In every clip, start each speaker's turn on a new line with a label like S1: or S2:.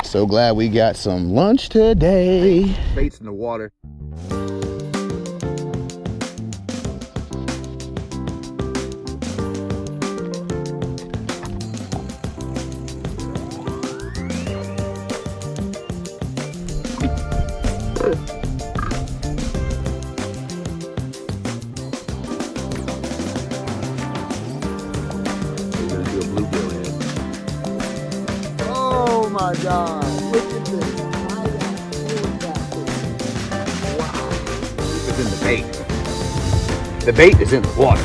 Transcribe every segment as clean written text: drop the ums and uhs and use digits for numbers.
S1: So glad we got some lunch today. Baits in the water. Oh my God, look at this. Wow. It's in the bait. The bait is in the water.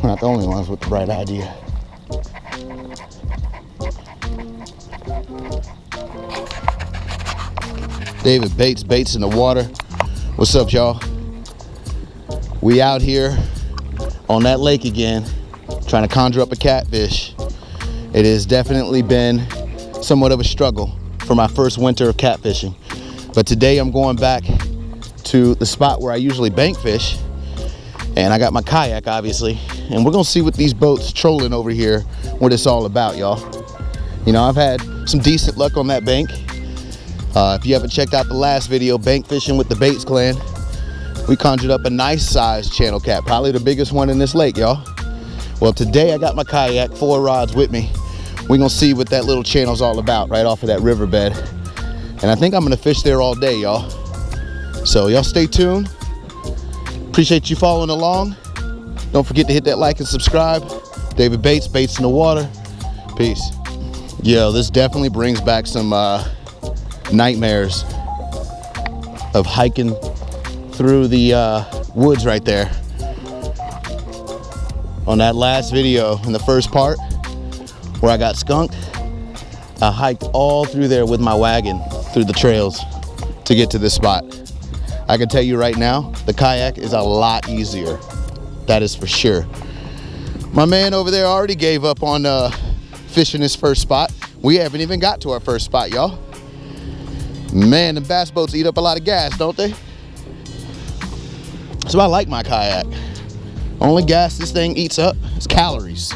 S1: We're not the only ones with the bright idea. David baits in the water. What's up, y'all? We out here on that lake again, trying to conjure up a catfish. It has definitely been somewhat of a struggle for my first winter of catfishing. But today I'm going back to the spot where I usually bank fish. And I got my kayak, obviously. And we're gonna see what these boats trolling over here, what it's all about, y'all. You know, I've had some decent luck on that bank. If you haven't checked out the last video, bank fishing with the Bates clan, we conjured up a nice sized channel cat, probably the biggest one in this lake, y'all. Well, today I got my kayak, 4 rods with me. We're gonna see what that little channel's all about right off of that riverbed. And I think I'm gonna fish there all day, y'all. So y'all stay tuned. Appreciate you following along. Don't forget to hit that like and subscribe. David Baits in the water. Peace. Yo, this definitely brings back some nightmares of hiking through the woods right there. On that last video in the first part where I got skunked, I hiked all through there with my wagon through the trails to get to this spot. I can tell you right now, the kayak is a lot easier. That is for sure. My man over there already gave up on fishing his first spot. We haven't even got to our first spot, y'all. Man, the bass boats eat up a lot of gas, don't they? So I like my kayak. Only gas this thing eats up is calories.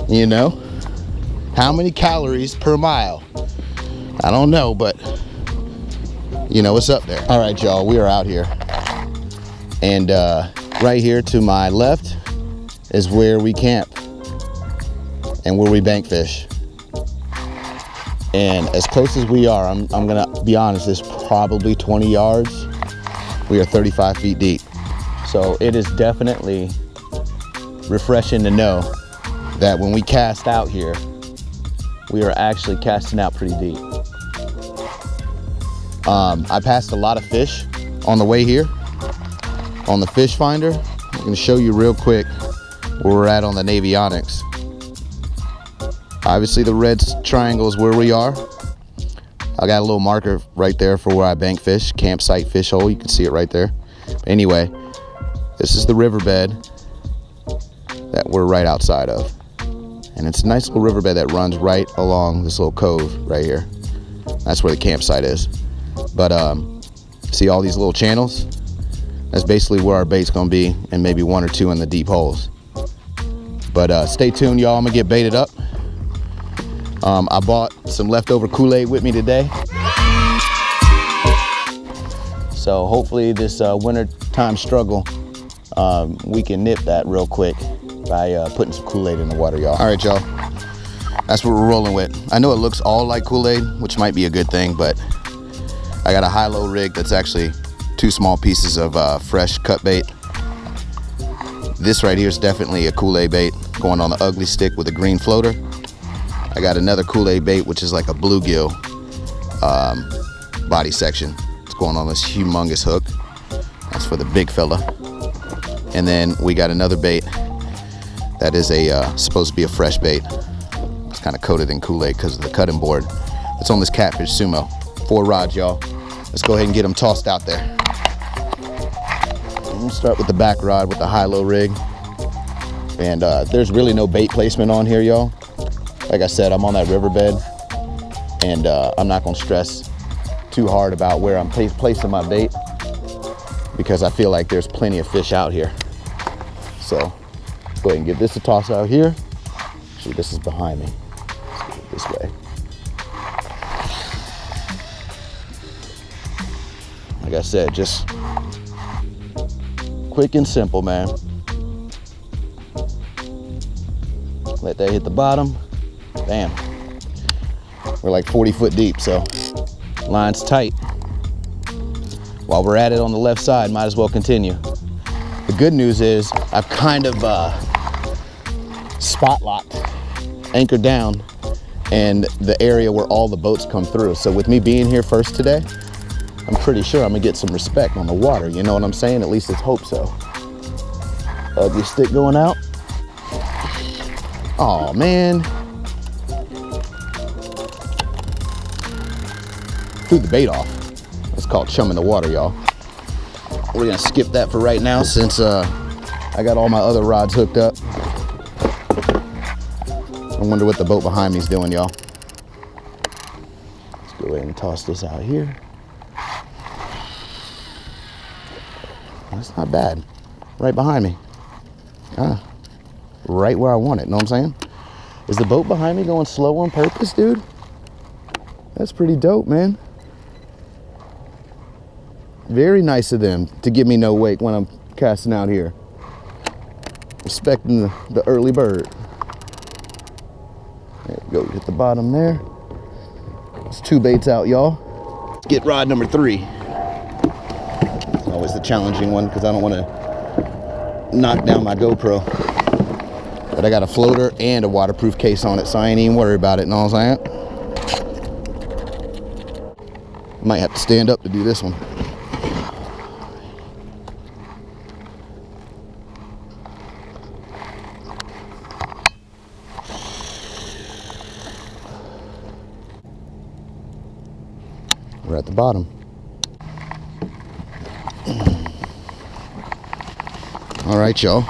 S1: You know? How many calories per mile? I don't know, but you know, it's up there. All right, y'all, we are out here. And right here to my left is where we camp and where we bank fish. And as close as we are, I'm gonna be honest, it's probably 20 yards. We are 35 feet deep. So it is definitely refreshing to know that when we cast out here, we are actually casting out pretty deep. I passed a lot of fish on the way here on the fish finder. I'm gonna show you real quick where we're at on the Navionics. Obviously the red triangle is where we are. I got a little marker right there for where I bank fish, campsite fish hole. You can see it right there. Anyway, this is the riverbed that we're right outside of. And it's a nice little riverbed that runs right along this little cove right here. That's where the campsite is. But see all these little channels? That's basically where our bait's gonna be, and maybe 1 or 2 in the deep holes. But stay tuned, y'all. I'm gonna get baited up. I bought some leftover Kool-Aid with me today. So hopefully this wintertime struggle, we can nip that real quick by putting some Kool-Aid in the water, y'all. All right, y'all. That's what we're rolling with. I know it looks all like Kool-Aid, which might be a good thing, but I got a high-low rig that's actually 2 small pieces of fresh cut bait. This right here is definitely a Kool-Aid bait going on the ugly stick with a green floater. I got another Kool-Aid bait, which is like a bluegill body section. It's going on this humongous hook. That's for the big fella. And then we got another bait that is supposed to be a fresh bait. It's kind of coated in Kool-Aid because of the cutting board. It's on this Catfish Sumo. 4 rods, y'all. Let's go ahead and get them tossed out there. We'll start with the back rod with the high-low rig. And there's really no bait placement on here, y'all. Like I said, I'm on that riverbed, and I'm not gonna stress too hard about where I'm placing my bait, because I feel like there's plenty of fish out here. So go ahead and give this a toss out here. See, this is behind me. Let's get it this way. Like I said, just quick and simple, man. Let that hit the bottom. Bam. We're like 40 foot deep, so line's tight. While we're at it on the left side, might as well continue. The good news is I've kind of spot locked, anchored down, and the area where all the boats come through. So with me being here first today, I'm pretty sure I'm gonna get some respect on the water. You know what I'm saying? At least let's hope so. Ugly stick going out. Oh man. Threw the bait off. It's called chumming the water, y'all. We're gonna skip that for right now since I got all my other rods hooked up. I wonder what the boat behind me is doing, y'all. Let's go ahead and toss this out here. That's not bad. Right behind me. Right where I want it, know what I'm saying? Is the boat behind me going slow on purpose, dude? That's pretty dope, man. Very nice of them to give me no wake when I'm casting out here. Respecting the early bird. There we go, hit the bottom there. It's 2 baits out, y'all. Let's get rod number 3. It's always the challenging one because I don't want to knock down my GoPro. But I got a floater and a waterproof case on it, so I ain't even worried about it, know what I'm saying? Might have to stand up to do this one. We're at the bottom. All right, y'all.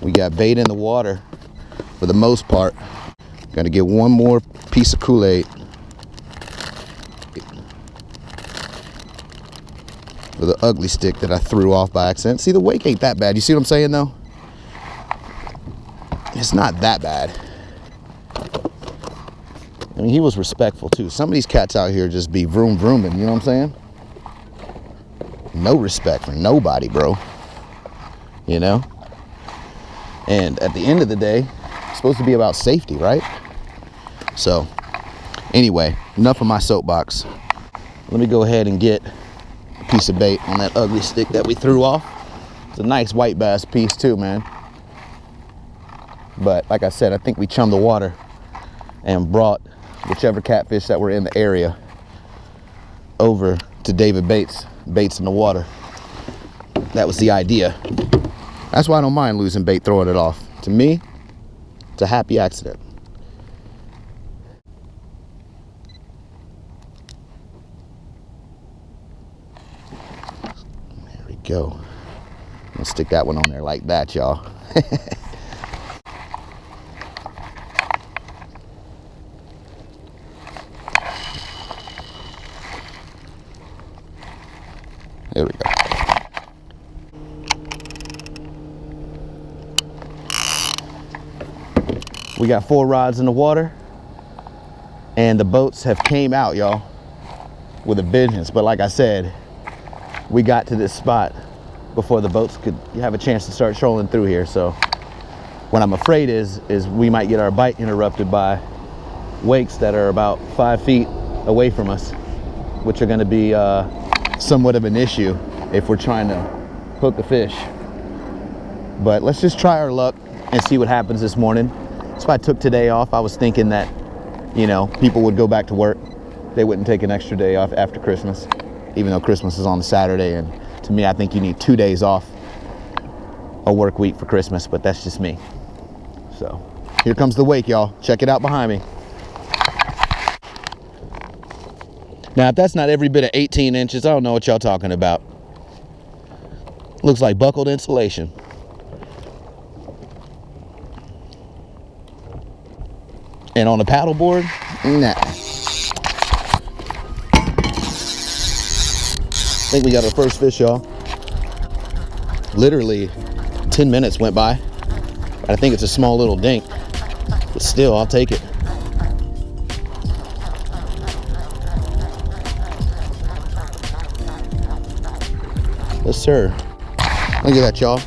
S1: We got bait in the water for the most part. Got to get one more piece of Kool-Aid. For the ugly stick that I threw off by accident. See, the wake ain't that bad. You see what I'm saying, though? It's not that bad. I mean, he was respectful, too. Some of these cats out here just be vroom vrooming, you know what I'm saying? No respect for nobody, bro. You know? And at the end of the day, it's supposed to be about safety, right? So, anyway, enough of my soapbox. Let me go ahead and get a piece of bait on that ugly stick that we threw off. It's a nice white bass piece too, man. But like I said, I think we chummed the water and brought whichever catfish that were in the area over to David Bates in the water. That was the idea. That's why I don't mind losing bait, throwing it off. To me, it's a happy accident. There we go. I'm gonna stick that one on there like that, y'all. There we go. We got 4 rods in the water, and the boats have came out, y'all, with a vengeance. But like I said, we got to this spot before the boats could have a chance to start trolling through here. So what I'm afraid is we might get our bite interrupted by wakes that are about 5 feet away from us, which are going to be somewhat of an issue if we're trying to hook a fish. But let's just try our luck and see what happens this morning. So I took today off. I was thinking that, you know, people would go back to work. They wouldn't take an extra day off after Christmas, even though Christmas is on a Saturday. And to me, I think you need 2 days off a work week for Christmas, but that's just me. So here comes the wake, y'all. Check it out behind me. Now, if that's not every bit of 18 inches, I don't know what y'all talking about. Looks like buckled insulation. And on the paddleboard, nah. I think we got our first fish, y'all. Literally 10 minutes went by. I think it's a small little dink, but still, I'll take it. Yes, sir. Look at that, y'all.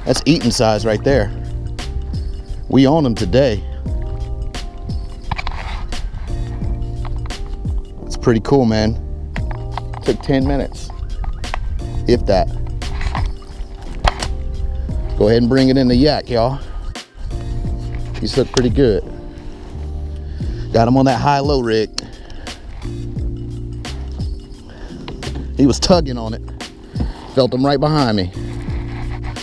S1: That's eating size right there. We own them today. It's pretty cool, man. Took 10 minutes, if that. Go ahead and bring it in the yak, y'all. These look pretty good. Got him on that high-low rig. He was tugging on it. Felt him right behind me.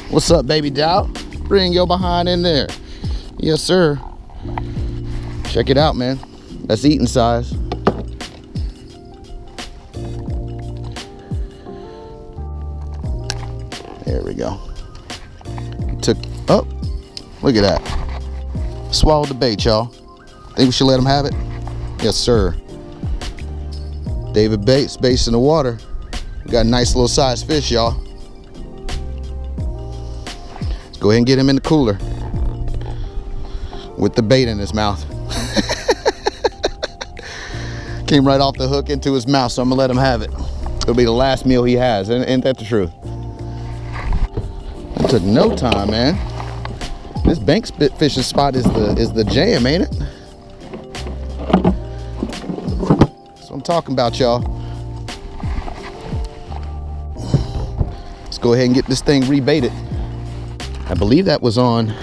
S1: What's up, baby dow? Bring your behind in there. Yes, sir. Check it out, man. That's eating size. There we go. Took, oh, look at that. Swallowed the bait, y'all. Think we should let him have it? Yes, sir. David Bates, baits in the water. We got a nice little size fish, y'all. Let's go ahead and get him in the cooler with the bait in his mouth. Came right off the hook into his mouth, so I'm gonna let him have it. It'll be the last meal he has. Ain't that the truth? That took no time, man. This bank spit fishing spot is the jam, ain't it? That's what I'm talking about, y'all. Let's go ahead and get this thing rebaited. I believe that was on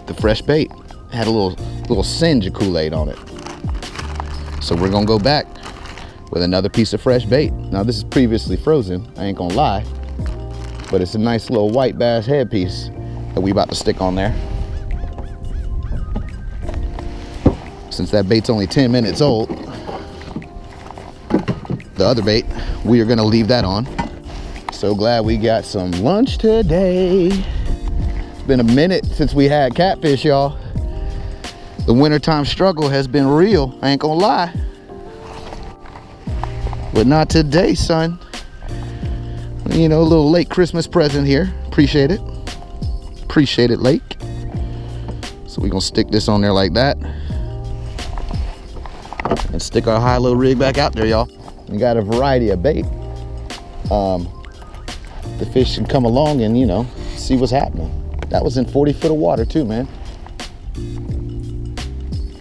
S1: the fresh bait. It had a little singe of Kool-Aid on it. So we're gonna go back with another piece of fresh bait. Now this is previously frozen, I ain't gonna lie, but it's a nice little white bass headpiece that we about to stick on there. Since that bait's only 10 minutes old, the other bait, we are gonna leave that on. So glad we got some lunch today. It's been a minute since we had catfish, y'all. The wintertime struggle has been real, I ain't gonna lie. But not today, son. You know, a little late Christmas present here. Appreciate it. Appreciate it, Lake. So we're gonna stick this on there like that. And stick our high-low rig back out there, y'all. We got a variety of bait. The fish can come along and, you know, see what's happening. That was in 40 foot of water too, man.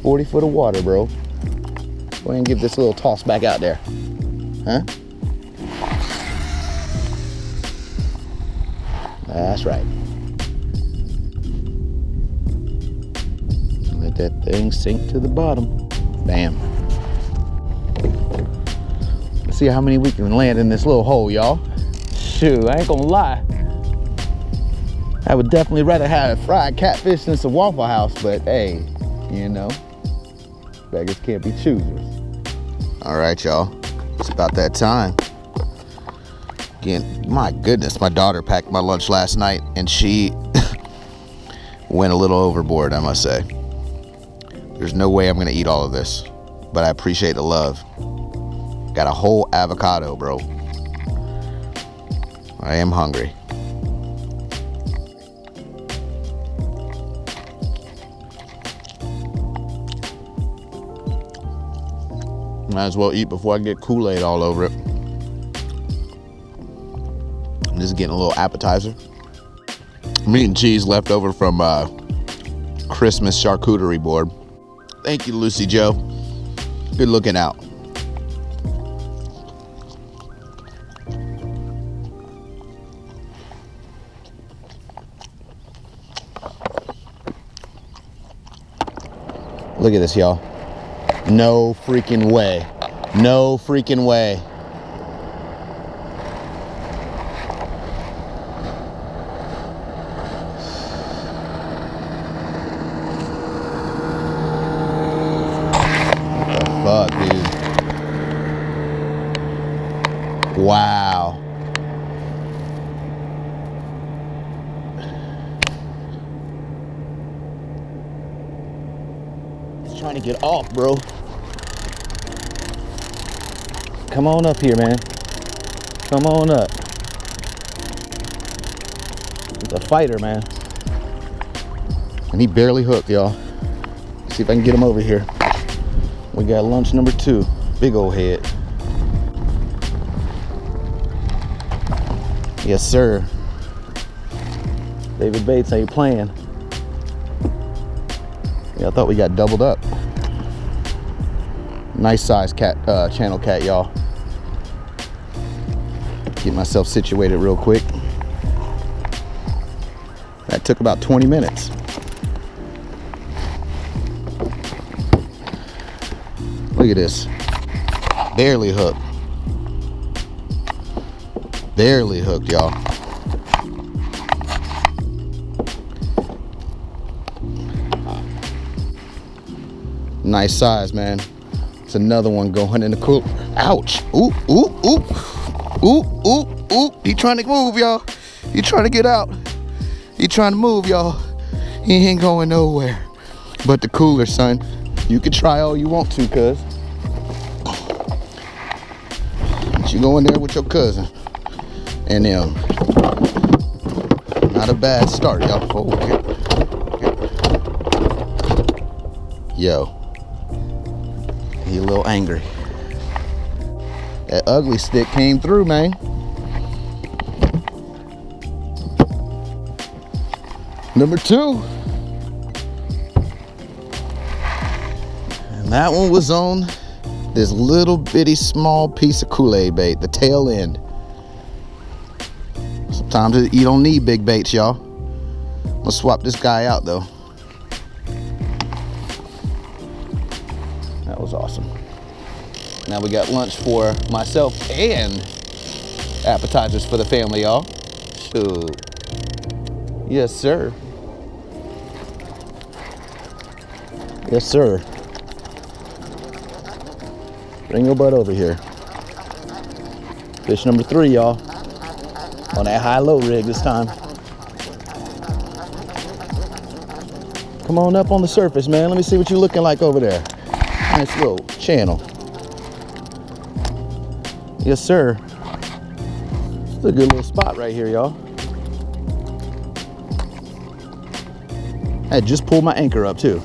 S1: 40 foot of water, bro. Go ahead and give this a little toss back out there. Huh? That's right. Let that thing sink to the bottom. Bam. Let's see how many we can land in this little hole, y'all. Shoot, I ain't gonna lie. I would definitely rather have fried catfish than some Waffle House, but hey, you know, beggars can't be choosers. All right, y'all, it's about that time. Again, my goodness, my daughter packed my lunch last night and she went a little overboard, I must say. There's no way I'm gonna eat all of this, but I appreciate the love. Got a whole avocado, bro. I am hungry. Might as well eat before I get Kool-Aid all over it. I'm just getting a little appetizer. Meat and cheese left over from Christmas charcuterie board. Thank you, Lucy Joe. Good looking out. Look at this, y'all. No freaking way. No freaking way. What the fuck, dude? Wow. It's trying to get off, bro. Come on up here, man. Come on up. He's a fighter, man. And he barely hooked, y'all. See if I can get him over here. We got lunch number 2. Big old head. Yes, sir. David Bates, how you playing? Yeah, I thought we got doubled up. Nice size cat, channel cat, y'all. Get myself situated real quick. That took about 20 minutes. Look at this. Barely hooked. Barely hooked, y'all. Nice size, man. It's another one going in the cooler. Ouch. Ooh, ooh, ooh. Ooh, ooh, ooh. He trying to move, y'all. He trying to get out. He trying to move, y'all. He ain't going nowhere but the cooler, son. You can try all you want to, cuz. But you go in there with your cousin. And not a bad start, y'all. Oh, okay. Yo. He a little angry. That ugly stick came through, man. Number 2. And that one was on this little bitty small piece of Kool-Aid bait, the tail end. Sometimes you don't need big baits, y'all. I'm gonna swap this guy out though. That was awesome. Now we got lunch for myself and appetizers for the family, y'all. Shoot. Yes, sir. Yes, sir. Bring your butt over here. Fish number 3, y'all. On that high-low rig this time. Come on up on the surface, man. Let me see what you're looking like over there. Nice little channel. Yes, sir. It's a good little spot right here, y'all. I had just pulled my anchor up, too.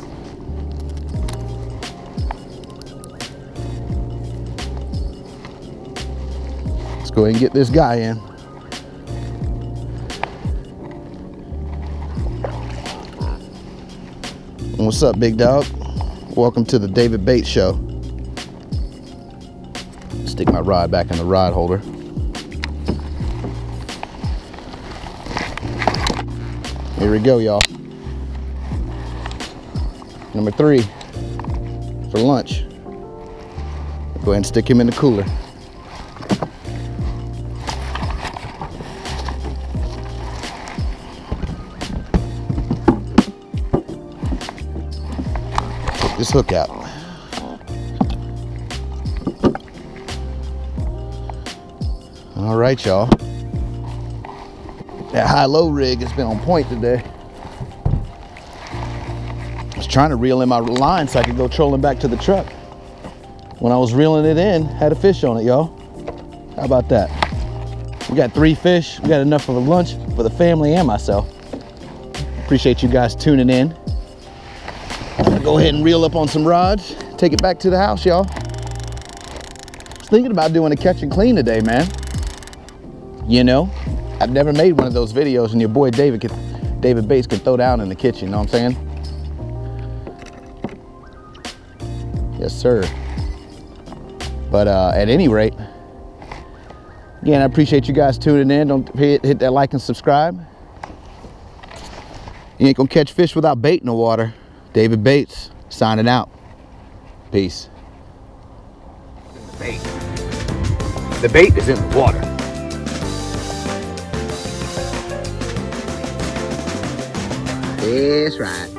S1: Let's go ahead and get this guy in. What's up, big dog? Welcome to the David Bates Show. Stick my rod back in the rod holder. Here we go, y'all. Number 3 for lunch. Go ahead and stick him in the cooler. Take this hook out. All right, y'all. That high-low rig has been on point today. I was trying to reel in my line so I could go trolling back to the truck. When I was reeling it in, had a fish on it, y'all. How about that? We got 3 fish. We got enough for lunch for the family and myself. Appreciate you guys tuning in. I'm gonna go ahead and reel up on some rods, take it back to the house, y'all. I was thinking about doing a catch and clean today, man. You know, I've never made one of those videos, and your boy David Bates can throw down in the kitchen, you know what I'm saying? Yes, sir. But at any rate, again, I appreciate you guys tuning in. Don't hit that like and subscribe. You ain't gonna catch fish without bait in the water. David Bates, signing out. Peace.
S2: The bait is in the water.
S1: That's right.